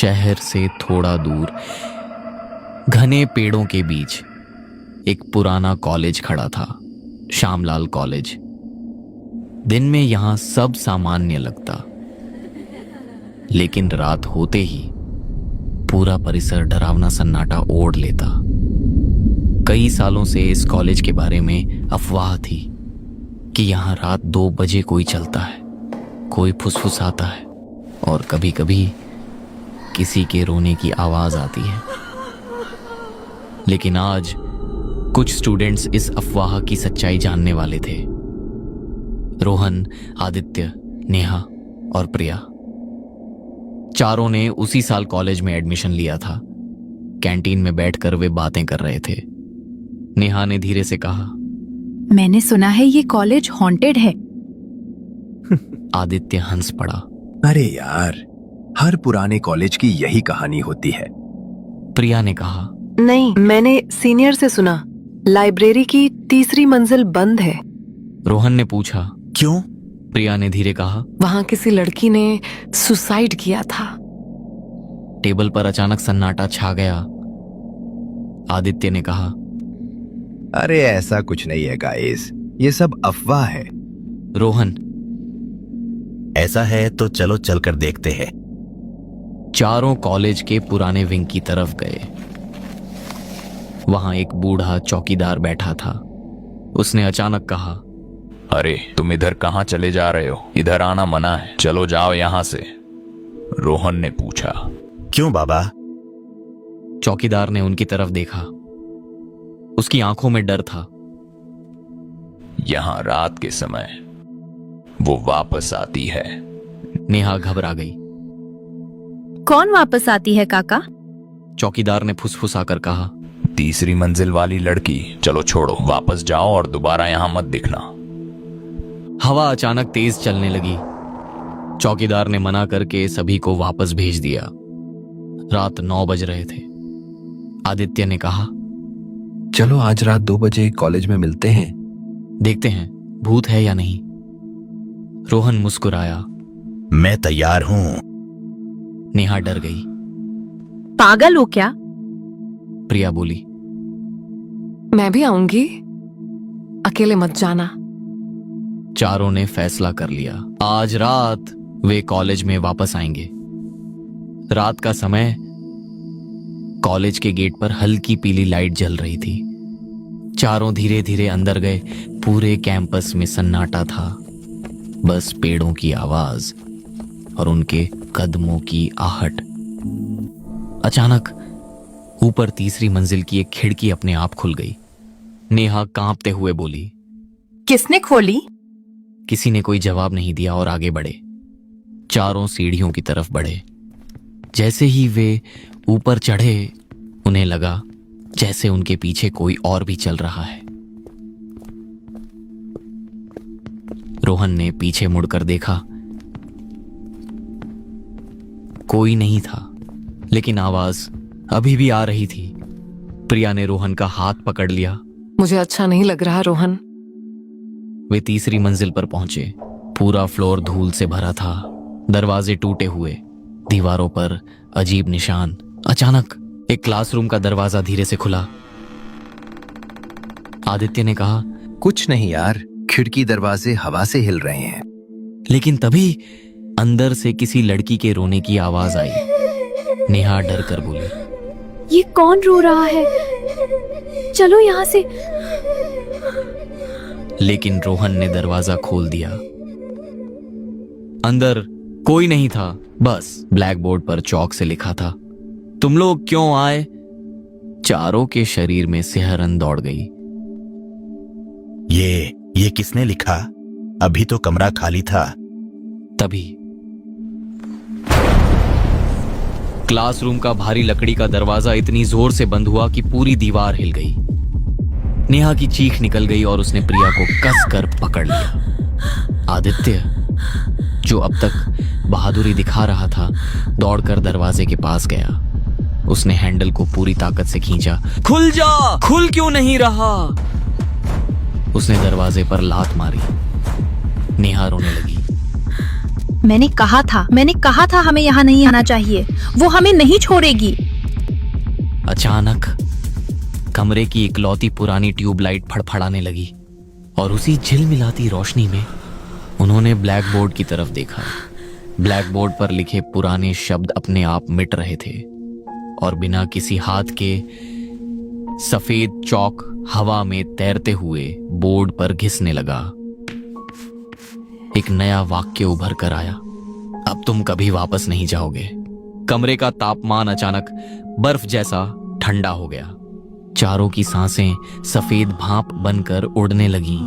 शहर से थोड़ा दूर घने पेड़ों के बीच एक पुराना कॉलेज खड़ा था, श्यामलाल कॉलेज। दिन में यहां सब सामान्य लगता, लेकिन रात होते ही पूरा परिसर डरावना सन्नाटा ओढ़ लेता। कई सालों से इस कॉलेज के बारे में अफवाह थी कि यहां रात 2 बजे कोई चलता है, कोई फुसफुसाता है और कभी कभी किसी के रोने की आवाज आती है। लेकिन आज कुछ स्टूडेंट्स इस अफवाह की सच्चाई जानने वाले थे। रोहन, आदित्य, नेहा और प्रिया, चारों ने उसी साल कॉलेज में एडमिशन लिया था। कैंटीन में बैठकर वे बातें कर रहे थे। नेहा ने धीरे से कहा, मैंने सुना है ये कॉलेज हॉन्टेड है। आदित्य हंस पड़ा। अरे यार, हर पुराने कॉलेज की यही कहानी होती है। प्रिया ने कहा, नहीं, मैंने सीनियर से सुना लाइब्रेरी की 3री मंजिल बंद है। रोहन ने पूछा, क्यों? प्रिया ने धीरे कहा, वहां किसी लड़की ने सुसाइड किया था। टेबल पर अचानक सन्नाटा छा गया। आदित्य ने कहा, अरे ऐसा कुछ नहीं है गाइस, ये सब अफवाह है। रोहन, ऐसा है तो चलो चलकर देखते हैं। चारों कॉलेज के पुराने विंग की तरफ गए। वहां एक बूढ़ा चौकीदार बैठा था। उसने अचानक कहा, अरे तुम इधर कहां चले जा रहे हो? इधर आना मना है, चलो जाओ यहां से। रोहन ने पूछा। क्यों बाबा? चौकीदार ने उनकी तरफ देखा। उसकी आंखों में डर था। यहां रात के समय वो वापस आती है। नेहा घबरा गई। कौन वापस आती है काका? चौकीदार ने फुसफुसाकर कहा, 3री मंजिल वाली लड़की। चलो छोड़ो, वापस जाओ और दोबारा यहां मत दिखना। हवा अचानक तेज चलने लगी। चौकीदार ने मना करके सभी को वापस भेज दिया। रात 9 बज रहे थे। आदित्य ने कहा, चलो आज रात 2 बजे कॉलेज में मिलते हैं। देखते हैं भूत है या नहीं। रोहन मुस्कुराया। मैं तैयार हूं। नेहा डर गई। पागल हो क्या? प्रिया बोली, मैं भी आऊंगी, अकेले मत जाना। चारों ने फैसला कर लिया, आज रात वे कॉलेज में वापस आएंगे। रात का समय। कॉलेज के गेट पर हल्की पीली लाइट जल रही थी। चारों धीरे धीरे अंदर गए। पूरे कैंपस में सन्नाटा था, बस पेड़ों की आवाज और उनके कदमों की आहट। अचानक ऊपर 3री मंजिल की एक खिड़की अपने आप खुल गई। नेहा कांपते हुए बोली, किसने खोली? किसी ने कोई जवाब नहीं दिया और आगे बढ़े। चारों सीढ़ियों की तरफ बढ़े। जैसे ही वे ऊपर चढ़े, उन्हें लगा जैसे उनके पीछे कोई और भी चल रहा है। रोहन ने पीछे मुड़कर देखा। कोई नहीं था, लेकिन आवाज अभी भी आ रही थी। प्रिया ने रोहन का हाथ पकड़ लिया। मुझे अच्छा नहीं लग रहा रोहन। वे 3री मंजिल पर पहुंचे। पूरा फ्लोर धूल से भरा था। दरवाजे टूटे हुए, दीवारों पर अजीब निशान। अचानक एक क्लासरूम का दरवाजा धीरे से खुला। आदित्य ने कहा, कुछ नहीं यार, खिड़की दरवाजे हवा से हिल रहे हैं। लेकिन तभी अंदर से किसी लड़की के रोने की आवाज आई। नेहा डर कर बोली, ये कौन रो रहा है? चलो यहाँ से। लेकिन रोहन ने दरवाजा खोल दिया। अंदर कोई नहीं था, बस ब्लैक बोर्ड पर चौक से लिखा था, तुम लोग क्यों आए? चारों के शरीर में सिहरन दौड़ गई। ये किसने लिखा? अभी तो कमरा खाली था। तभी क्लासरूम का भारी लकड़ी का दरवाजा इतनी जोर से बंद हुआ कि पूरी दीवार हिल गई। नेहा की चीख निकल गई और उसने प्रिया को कसकर पकड़ लिया। आदित्य, जो अब तक बहादुरी दिखा रहा था, दौड़कर दरवाजे के पास गया। उसने हैंडल को पूरी ताकत से खींचा। खुल जा! खुल क्यों नहीं रहा? उसने दरवाजे पर लात मारी। नेहा रोने लगी। मैंने कहा था हमें यहाँ नहीं आना चाहिए। वो हमें नहीं छोड़ेगी। अचानक कमरे की इकलौती पुरानी ट्यूबलाइट फड़फड़ाने लगी और उसी झिलमिलाती रोशनी में उन्होंने ब्लैक बोर्ड की तरफ देखा। ब्लैक बोर्ड पर लिखे पुराने शब्द अपने आप मिट रहे थे और बिना किसी हाथ के सफेद चौक हवा में तैरते हुए बोर्ड पर घिसने लगा। एक नया वाक्य उभर कर आया, अब तुम कभी वापस नहीं जाओगे। कमरे का तापमान अचानक बर्फ जैसा ठंडा हो गया। चारों की सांसें सफेद भाप बनकर उड़ने लगी।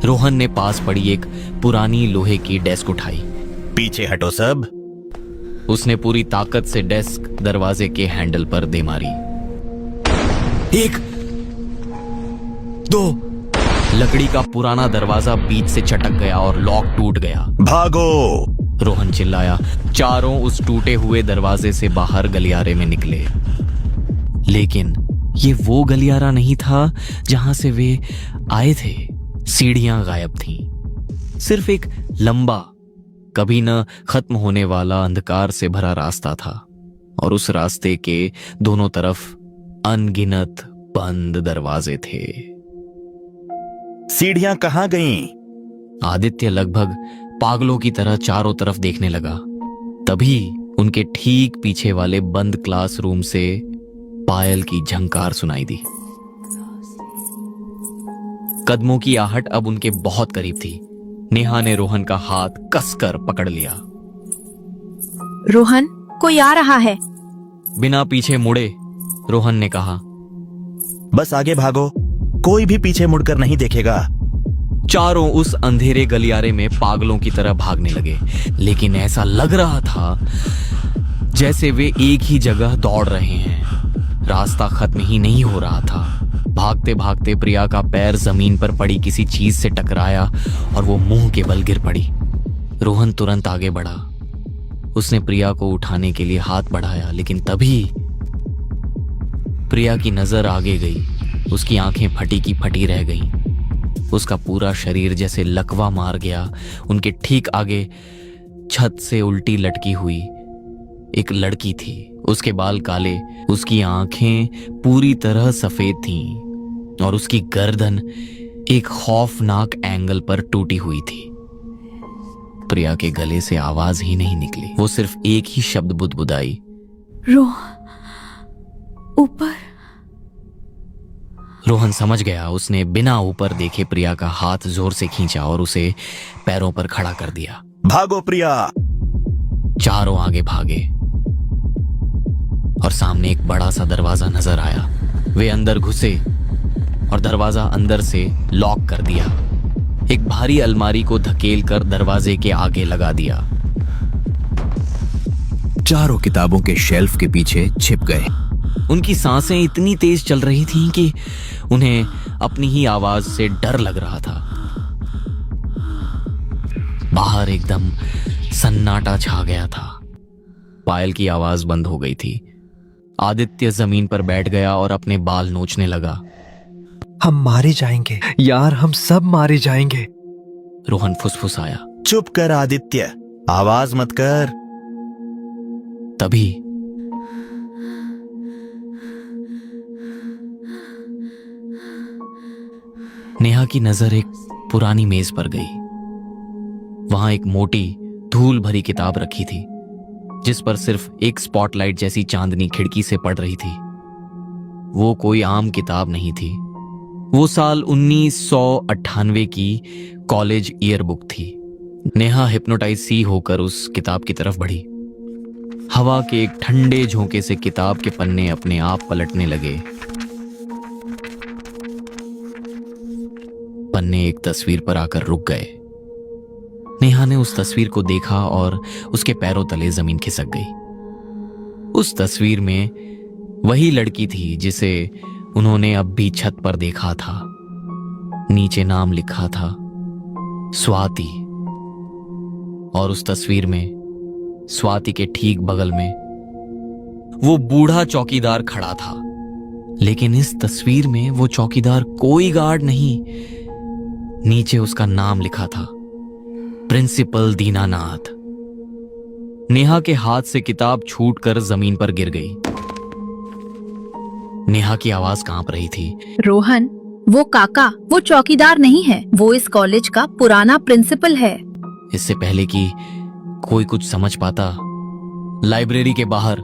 रोहन ने पास पड़ी एक पुरानी लोहे की डेस्क उठाई। पीछे हटो सब। उसने पूरी ताकत से डेस्क दरवाजे के हैंडल पर दे मारी। 1 2 लकड़ी का पुराना दरवाजा बीच से चटक गया और लॉक टूट गया। भागो! रोहन चिल्लाया। चारों उस टूटे हुए दरवाजे से बाहर गलियारे में निकले, लेकिन ये वो गलियारा नहीं था जहां से वे आए थे। सीढ़ियां गायब थीं। सिर्फ एक लंबा, कभी न खत्म होने वाला अंधकार से भरा रास्ता था और उस रास्ते के दोनों तरफ अनगिनत बंद दरवाजे थे। सीढ़ियां कहां गईं? आदित्य लगभग पागलों की तरह चारों तरफ देखने लगा। तभी उनके ठीक पीछे वाले बंद क्लासरूम से पायल की झंकार सुनाई दी। कदमों की आहट अब उनके बहुत करीब थी। नेहा ने रोहन का हाथ कसकर पकड़ लिया। रोहन, कोई आ रहा है। बिना पीछे मुड़े रोहन ने कहा। बस आगे भागो, कोई भी पीछे मुड़कर नहीं देखेगा। चारों उस अंधेरे गलियारे में पागलों की तरह भागने लगे, लेकिन ऐसा लग रहा था जैसे वे एक ही जगह दौड़ रहे हैं। रास्ता खत्म ही नहीं हो रहा था। भागते भागते प्रिया का पैर जमीन पर पड़ी किसी चीज से टकराया और वो मुंह के बल गिर पड़ी। रोहन तुरंत आगे बढ़ा। उसने प्रिया को उठाने के लिए हाथ बढ़ाया, लेकिन तभी प्रिया की नजर आगे गई। उसकी आंखें फटी की फटी रह गईं। उसका पूरा शरीर जैसे लकवा मार गया। उनके ठीक आगे छत से उल्टी लटकी हुई एक लड़की थी। उसके बाल काले, उसकी आंखें पूरी तरह सफेद थीं और उसकी गर्दन एक खौफनाक एंगल पर टूटी हुई थी। प्रिया के गले से आवाज ही नहीं निकली। वो सिर्फ एक ही शब्द बुदबुदाई, ऊपर। रोहन समझ गया। उसने बिना ऊपर देखे प्रिया का हाथ जोर से खींचा और उसे पैरों पर खड़ा कर दिया। भागो प्रिया! चारों आगे भागे और सामने एक बड़ा सा दरवाजा नजर आया। वे अंदर घुसे और दरवाजा अंदर से लॉक कर दिया। एक भारी अलमारी को धकेल कर दरवाजे के आगे लगा दिया। चारों किताबों के शेल्फ के पीछे छिप गए। उनकी सांसें इतनी तेज चल रही थीं कि उन्हें अपनी ही आवाज से डर लग रहा था। बाहर एकदम सन्नाटा छा गया था। पायल की आवाज बंद हो गई थी। आदित्य जमीन पर बैठ गया और अपने बाल नोचने लगा। हम मारे जाएंगे यार, हम सब मारे जाएंगे। रोहन फुसफुसाया। चुप कर आदित्य, आवाज मत कर। तभी नेहा की नजर एक पुरानी मेज पर गई। वहां एक मोटी धूल भरी किताब रखी थी, जिस पर सिर्फ एक स्पॉटलाइट जैसी चांदनी खिड़की से पड़ रही थी। वो कोई आम किताब नहीं थी। वो साल 1998 की कॉलेज ईयर बुक थी। नेहा हिप्नोटाइज सी होकर उस किताब की तरफ बढ़ी। हवा के एक ठंडे झोंके से किताब के पन्ने अपने आप पलटने लगे। पन्ने एक तस्वीर पर आकर रुक गए। नेहा ने उस तस्वीर को देखा और उसके पैरों तले जमीन खिसक गई। उस तस्वीर में वही लड़की थी जिसे उन्होंने अब भी छत पर देखा था। नीचे नाम लिखा था स्वाति, और उस तस्वीर में स्वाति के ठीक बगल में वो बूढ़ा चौकीदार खड़ा था। लेकिन इस तस्वीर में वो चौकीदार कोई गार्ड नहीं, नीचे उसका नाम लिखा था प्रिंसिपल दीनानाथ। नेहा के हाथ से किताब छूटकर जमीन पर गिर गई। नेहा की आवाज कांप रही थी। रोहन, वो काका, वो चौकीदार नहीं है, वो इस कॉलेज का पुराना प्रिंसिपल है। इससे पहले कि कोई कुछ समझ पाता, लाइब्रेरी के बाहर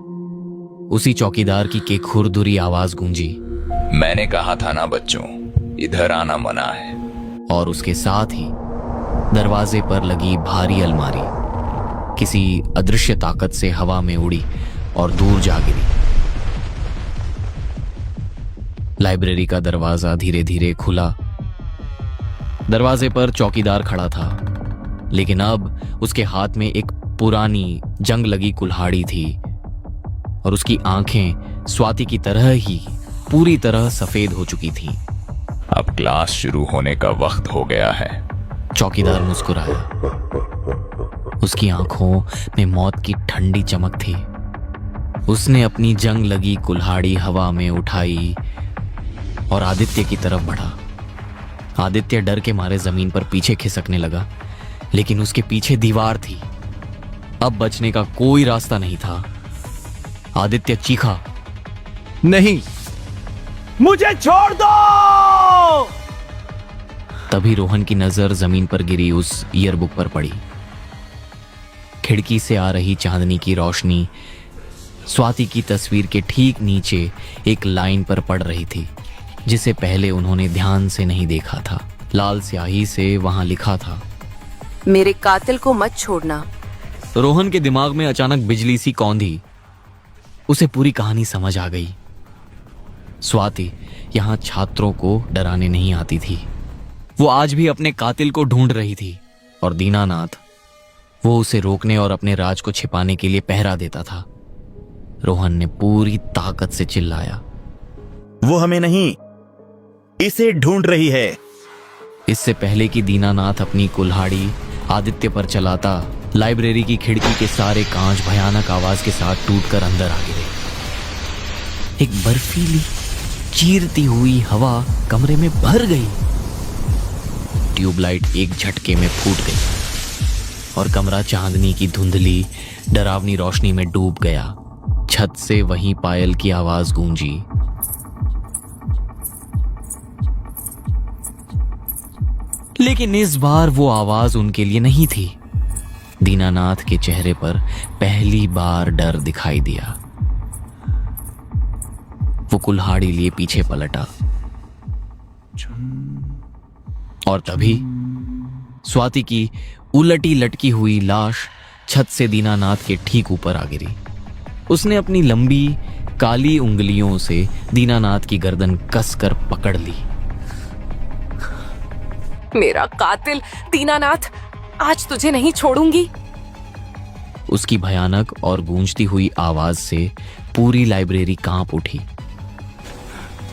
उसी चौकीदार की केखुरदुरी आवाज गूंजी। मैंने कहा था ना बच्चों, इधर आना मना है। और उसके साथ ही दरवाजे पर लगी भारी अलमारी किसी अदृश्य ताकत से हवा में उड़ी और दूर जा गिरी। लाइब्रेरी का दरवाजा धीरे धीरे खुला। दरवाजे पर चौकीदार खड़ा था, लेकिन अब उसके हाथ में एक पुरानी जंग लगी कुल्हाड़ी थी और उसकी आंखें स्वाति की तरह ही पूरी तरह सफेद हो चुकी थीं। अब क्लास शुरू होने का वक्त हो गया है। चौकीदार मुस्कुराया। उसकी आंखों में मौत की ठंडी चमक थी। उसने अपनी जंग लगी कुल्हाड़ी हवा में उठाई और आदित्य की तरफ बढ़ा। आदित्य डर के मारे जमीन पर पीछे खिसकने लगा, लेकिन उसके पीछे दीवार थी। अब बचने का कोई रास्ता नहीं था। आदित्य चीखा, नहीं, मुझे छोड़ दो। तभी रोहन की नजर जमीन पर गिरी उस ईयरबुक पर पड़ी। खिड़की से आ रही चांदनी की रोशनी स्वाति की तस्वीर के ठीक नीचे एक लाइन पर पड़ रही थी, जिसे पहले उन्होंने ध्यान से नहीं देखा था। लाल स्याही से वहां लिखा था, मेरे कातिल को मत छोड़ना। रोहन के दिमाग में अचानक बिजली सी कौंधी। उसे पूरी कहानी समझ आ गई। स्वाति यहां छात्रों को डराने नहीं आती थी, वो आज भी अपने कातिल को ढूंढ रही थी। और दीनानाथ, वो उसे रोकने और अपने राज को छिपाने के लिए पहरा देता था। रोहन ने पूरी ताकत से चिल्लाया, वो हमें नहीं, इसे ढूंढ रही है। इससे पहले कि दीनानाथ अपनी कुल्हाड़ी आदित्य पर चलाता, लाइब्रेरी की खिड़की के सारे कांच भयानक आवाज के साथ टूटकर अंदर आ गिरे। एक बर्फीली चीरती हुई हवा कमरे में भर गई। ट्यूबलाइट एक झटके में फूट गई और कमरा चांदनी की धुंधली डरावनी रोशनी में डूब गया। छत से वहीं पायल की आवाज गूंजी, लेकिन इस बार वो आवाज उनके लिए नहीं थी। दीनानाथ के चेहरे पर पहली बार डर दिखाई दिया। वो कुल्हाड़ी लिए पीछे पलटा और तभी स्वाति की उलटी लटकी हुई लाश छत से दीनानाथ के ठीक ऊपर आ गिरी। उसने अपनी लंबी काली उंगलियों से दीनानाथ की गर्दन कसकर पकड़ ली। मेरा कातिल दीनानाथ, आज तुझे नहीं छोड़ूंगी। उसकी भयानक और गूंजती हुई आवाज से पूरी लाइब्रेरी कांप उठी।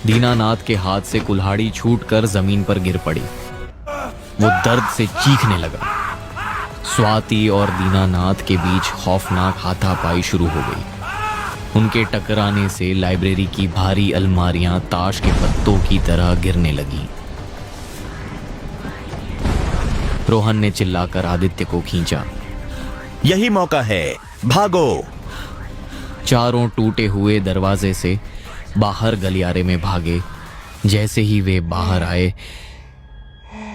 दीनानाथ के हाथ से कुल्हाड़ी छूटकर जमीन पर गिर पड़ी। वो दर्द से चीखने लगा। स्वाति और दीनानाथ के बीच खौफनाक हाथापाई शुरू हो गई। उनके टकराने से लाइब्रेरी की भारी अलमारियां ताश के पत्तों की तरह गिरने लगी। रोहन ने चिल्लाकर आदित्य को खींचा, यही मौका है, भागो। चारों टूटे हुए दरवाजे से बाहर गलियारे में भागे। जैसे ही वे बाहर आए,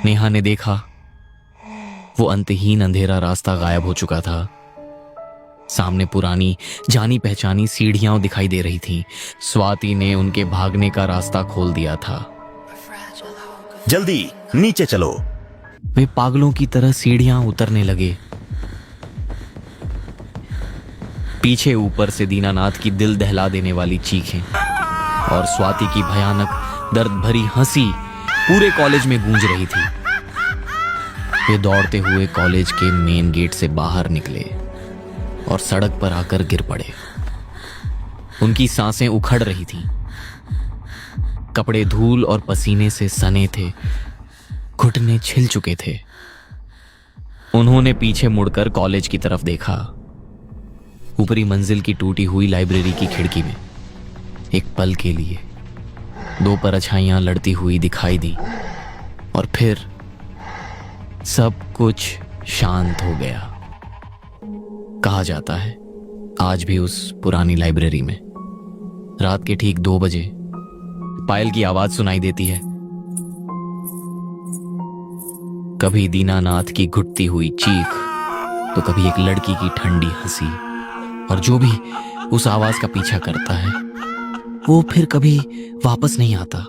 नेहा ने देखा वो अंतहीन अंधेरा रास्ता गायब हो चुका था। सामने पुरानी जानी पहचानी सीढ़ियां दिखाई दे रही थीं। स्वाति ने उनके भागने का रास्ता खोल दिया था। जल्दी नीचे चलो। वे पागलों की तरह सीढ़ियां उतरने लगे। पीछे ऊपर से दीनानाथ की दिल दहला देने वाली चीखें और स्वाति की भयानक दर्द भरी हंसी पूरे कॉलेज में गूंज रही थी। वे दौड़ते हुए कॉलेज के मेन गेट से बाहर निकले और सड़क पर आकर गिर पड़े। उनकी सांसें उखड़ रही थीं। कपड़े धूल और पसीने से सने थे, घुटने छिल चुके थे। उन्होंने पीछे मुड़कर कॉलेज की तरफ देखा। ऊपरी मंजिल की टूटी हुई लाइब्रेरी की खिड़की में एक पल के लिए दो परछाइयां लड़ती हुई दिखाई दी और फिर सब कुछ शांत हो गया। कहा जाता है आज भी उस पुरानी लाइब्रेरी में रात के ठीक 2 बजे पायल की आवाज सुनाई देती है। कभी दीनानाथ की घुटती हुई चीख, तो कभी एक लड़की की ठंडी हंसी, और जो भी उस आवाज का पीछा करता है वो फिर कभी वापस नहीं आता।